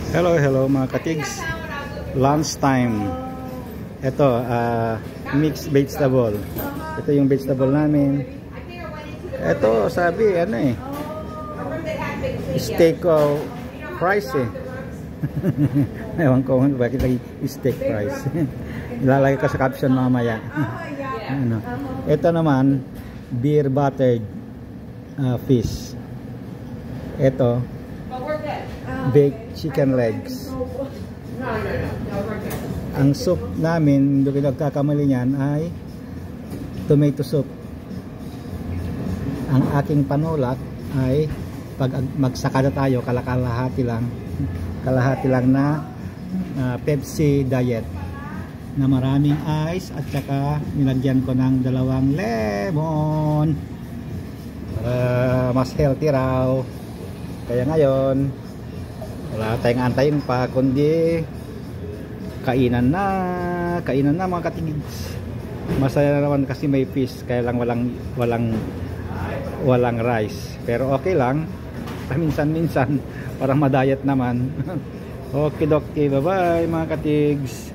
Hello mga katigs. Lunch time. Ito, mixed vegetable. Ito yung vegetable namin. Ito, sabi, steak fries eh. Ewan ko bakit lagi steak fries. Ilalagay ko sa caption mamaya. Ito naman, beer buttered fish. Ito, baked chicken legs. Ang soup namin, hindi ko nagkakamali niyan, ay tomato soup. Ang aking panulat ay pag magsakada tayo, kalahati lang na Pepsi diet na maraming ice at saka nilagyan ko ng 2 lemon para mas healthy raw. Kaya ngayon wala tayong antayin pa kundi kainan na mga katigigs. Masaya naman kasi may fish, kaya lang walang rice, pero okay lang minsan para ma-diet naman. Okay, bye bye mga katigs.